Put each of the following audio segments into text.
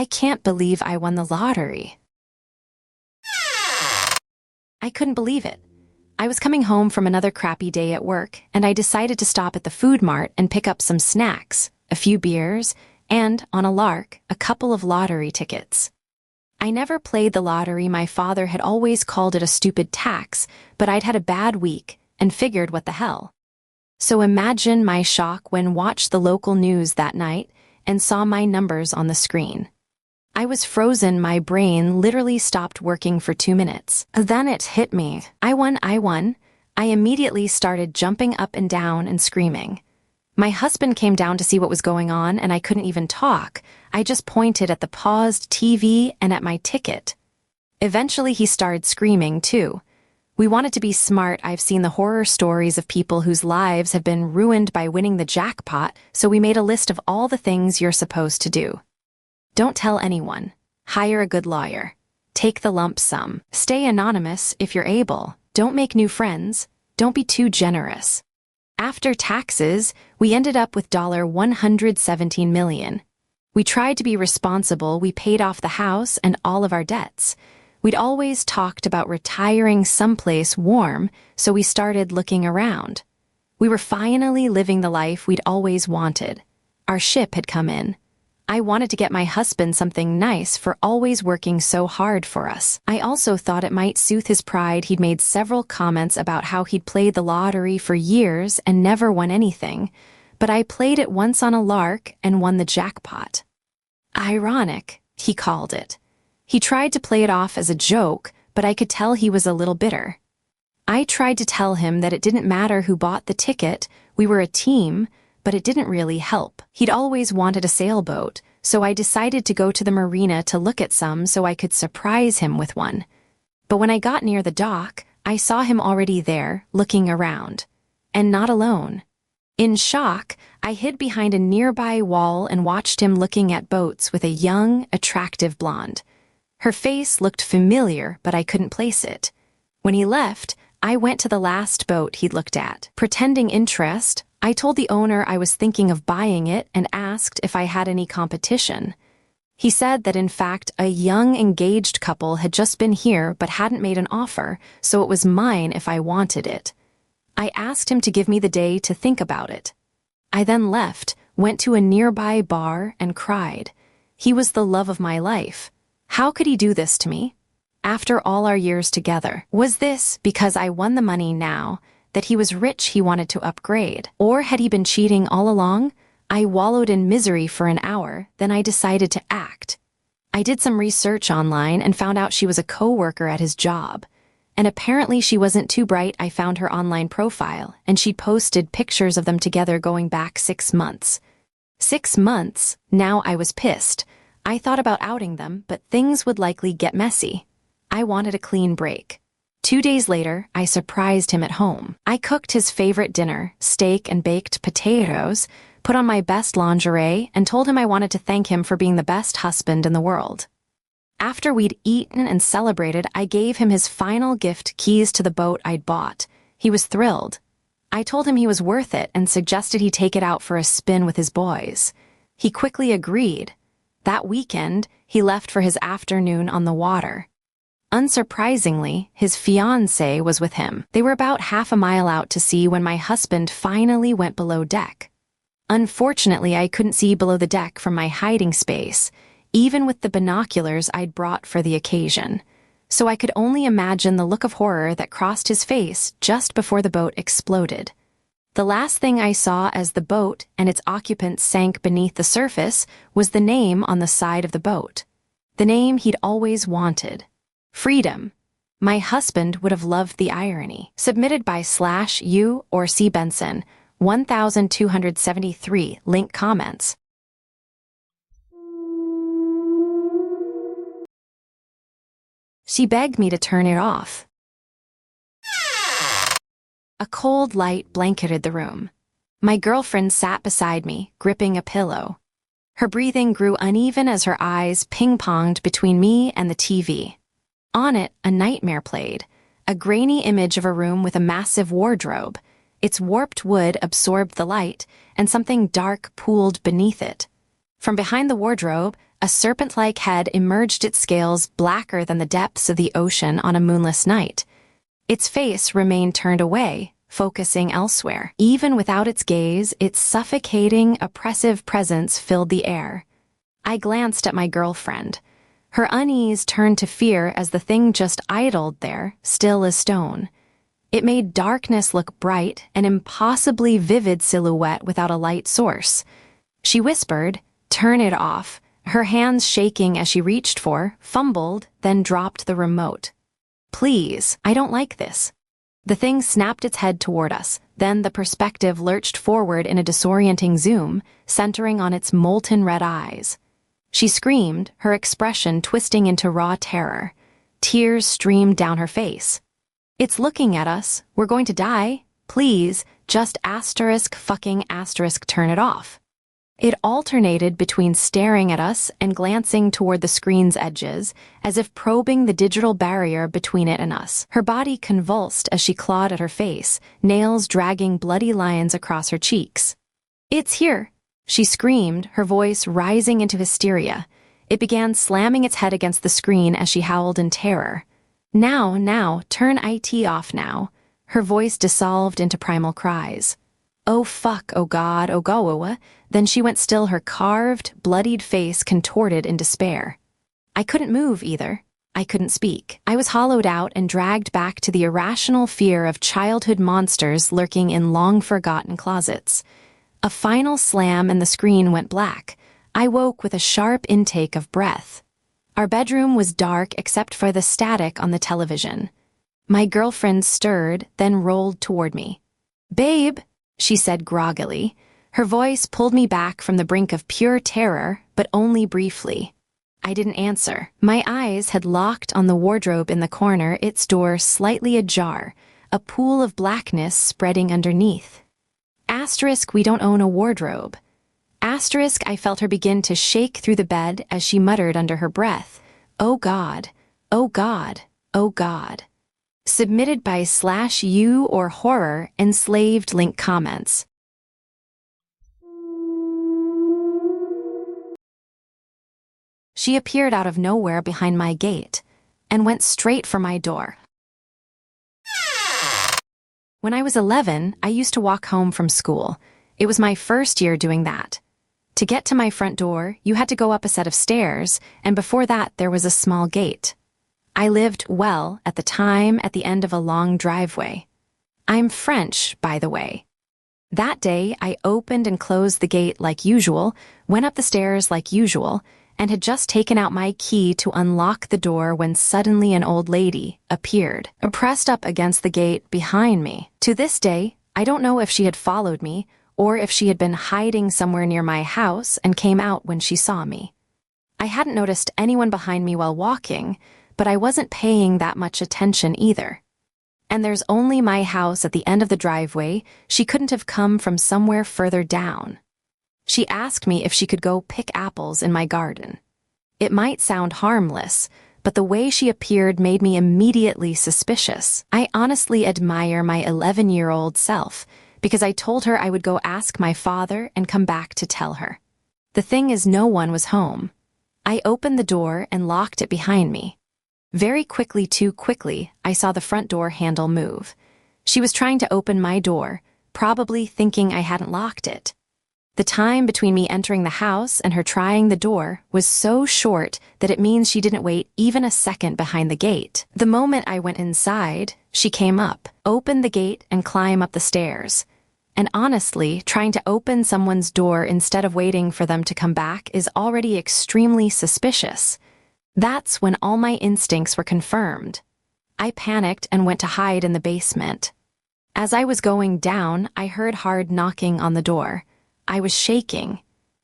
I can't believe I won the lottery. I couldn't believe it. I was coming home from another crappy day at work, and I decided to stop at the food mart and pick up some snacks, a few beers, and, on a lark, a couple of lottery tickets. I never played the lottery. My father had always called it a stupid tax, but I'd had a bad week and figured what the hell. So imagine my shock when watched the local news that night and saw my numbers on the screen. I was frozen. My brain literally stopped working for 2 minutes. Then it hit me. I won. I immediately started jumping up and down and screaming. My husband came down to see what was going on, and I couldn't even talk. I just pointed at the paused TV and at my ticket. Eventually he started screaming too. We wanted to be smart. I've seen the horror stories of people whose lives have been ruined by winning the jackpot, so we made a list of all the things you're supposed to do. Don't tell anyone. Hire a good lawyer. Take the lump sum. Stay anonymous if you're able. Don't make new friends. Don't be too generous. After taxes, we ended up with $117 million. We tried to be responsible. We paid off the house and all of our debts. We'd always talked about retiring someplace warm, so we started looking around. We were finally living the life we'd always wanted. Our ship had come in. I wanted to get my husband something nice for always working so hard for us. I also thought it might soothe his pride. He'd made several comments about how he'd played the lottery for years and never won anything, but I played it once on a lark and won the jackpot. Ironic, he called it. He tried to play it off as a joke, but I could tell he was a little bitter. I tried to tell him that it didn't matter who bought the ticket, we were a team, but it didn't really help. He'd always wanted a sailboat, so I decided to go to the marina to look at some so I could surprise him with one. But when I got near the dock, I saw him already there, looking around. And not alone. In shock, I hid behind a nearby wall and watched him looking at boats with a young, attractive blonde. Her face looked familiar, but I couldn't place it. When he left, I went to the last boat he'd looked at. Pretending interest, I told the owner I was thinking of buying it and asked if I had any competition. He said that in fact a young engaged couple had just been here but hadn't made an offer, so it was mine if I wanted it. I asked him to give me the day to think about it. I then left, went to a nearby bar and cried. He was the love of my life. How could he do this to me? After all our years together, was this because I won the money now, that he was rich he wanted to upgrade? Or had he been cheating all along? I wallowed in misery for an hour, then I decided to act. I did some research online and found out she was a co-worker at his job. And apparently she wasn't too bright. I found her online profile, and she'd posted pictures of them together going back 6 months. 6 months? Now I was pissed. I thought about outing them, but things would likely get messy. I wanted a clean break. 2 days later, I surprised him at home. I cooked his favorite dinner, steak and baked potatoes, put on my best lingerie, and told him I wanted to thank him for being the best husband in the world. After we'd eaten and celebrated, I gave him his final gift, keys to the boat I'd bought. He was thrilled. I told him he was worth it and suggested he take it out for a spin with his boys. He quickly agreed. That weekend, he left for his afternoon on the water. Unsurprisingly, his fiancée was with him. They were about half a mile out to sea when my husband finally went below deck. Unfortunately, I couldn't see below the deck from my hiding space, even with the binoculars I'd brought for the occasion. So I could only imagine the look of horror that crossed his face just before the boat exploded. The last thing I saw as the boat and its occupants sank beneath the surface was the name on the side of the boat. The name he'd always wanted. Freedom. My husband would have loved the irony. Submitted by /U or C. Benson, 1273, link comments. She begged me to turn it off. A cold light blanketed the room. My girlfriend sat beside me, gripping a pillow. Her breathing grew uneven as her eyes ping-ponged between me and the TV. On it, a nightmare played, a grainy image of a room with a massive wardrobe. Its warped wood absorbed the light, and something dark pooled beneath it. From behind the wardrobe, A serpent-like head emerged, its scales blacker than the depths of the ocean on a moonless night. Its face remained turned away, focusing elsewhere. Even without its gaze, its suffocating, oppressive presence filled the air. I glanced at my girlfriend. Her unease turned to fear as the thing just idled there, still as stone. It made darkness look bright, an impossibly vivid silhouette without a light source. She whispered, "Turn it off," her hands shaking as she reached for, fumbled, then dropped the remote. "Please, I don't like this." The thing snapped its head toward us, then the perspective lurched forward in a disorienting zoom, centering on its molten red eyes. She screamed, her expression twisting into raw terror. Tears streamed down her face. "It's looking at us. We're going to die. Please, just fucking asterisk turn it off." It alternated between staring at us and glancing toward the screen's edges, as if probing the digital barrier between it and us. Her body convulsed as she clawed at her face, nails dragging bloody lines across her cheeks. "It's here," she screamed, her voice rising into hysteria. It began slamming its head against the screen as she howled in terror. Now, turn IT off now." Her voice dissolved into primal cries. "Oh fuck, oh god, oh goa." Then she went still, her carved, bloodied face contorted in despair. I couldn't move either. I couldn't speak. I was hollowed out and dragged back to the irrational fear of childhood monsters lurking in long-forgotten closets. A final slam and the screen went black. I woke with a sharp intake of breath. Our bedroom was dark except for the static on the television. My girlfriend stirred, then rolled toward me. "Babe," she said groggily. Her voice pulled me back from the brink of pure terror, but only briefly. I didn't answer. My eyes had locked on the wardrobe in the corner, its door slightly ajar, a pool of blackness spreading underneath. Asterisk, we don't own a wardrobe. Asterisk, I felt her begin to shake through the bed as she muttered under her breath, "Oh God, oh God, oh God." Submitted by /U or horror enslaved link comments. She appeared out of nowhere behind my gate and went straight for my door. When I was 11, I used to walk home from school. It was my first year doing that. To get to my front door, you had to go up a set of stairs, and before that there was a small gate. I lived, well, at the time, at the end of a long driveway. I'm French, by the way. That day, I opened and closed the gate like usual, went up the stairs like usual, and had just taken out my key to unlock the door when suddenly an old lady appeared, pressed up against the gate behind me. To this day, I don't know if she had followed me or if she had been hiding somewhere near my house and came out when she saw me. I hadn't noticed anyone behind me while walking, but I wasn't paying that much attention either. And there's only my house at the end of the driveway. She couldn't have come from somewhere further down. She asked me if she could go pick apples in my garden. It might sound harmless, but the way she appeared made me immediately suspicious. I honestly admire my 11-year-old self, because I told her I would go ask my father and come back to tell her. The thing is, no one was home. I opened the door and locked it behind me. Very quickly, too quickly, I saw the front door handle move. She was trying to open my door, probably thinking I hadn't locked it. The time between me entering the house and her trying the door was so short that it means she didn't wait even a second behind the gate. The moment I went inside, she came up, opened the gate, and climbed up the stairs. And honestly, trying to open someone's door instead of waiting for them to come back is already extremely suspicious. That's when all my instincts were confirmed. I panicked and went to hide in the basement. As I was going down, I heard hard knocking on the door. I was shaking.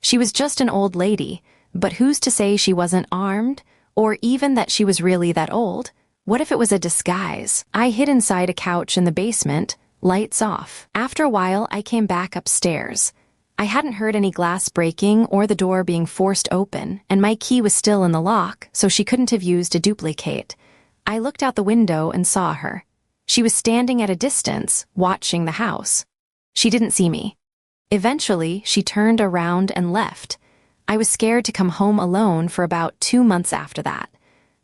She was just an old lady, but who's to say she wasn't armed, or even that she was really that old? What if it was a disguise? I hid inside a couch in the basement, lights off. After a while, I came back upstairs. I hadn't heard any glass breaking or the door being forced open, and my key was still in the lock, so she couldn't have used a duplicate. I looked out the window and saw her. She was standing at a distance, watching the house. She didn't see me. Eventually, she turned around and left. I was scared to come home alone for about 2 months after that.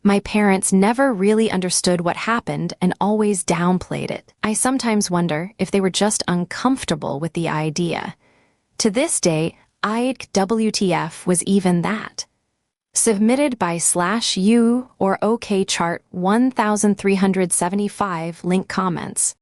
My parents never really understood what happened and always downplayed it. I sometimes wonder if they were just uncomfortable with the idea. To this day, I'd WTF was even that. Submitted by /U or OKChart 1375 link comments.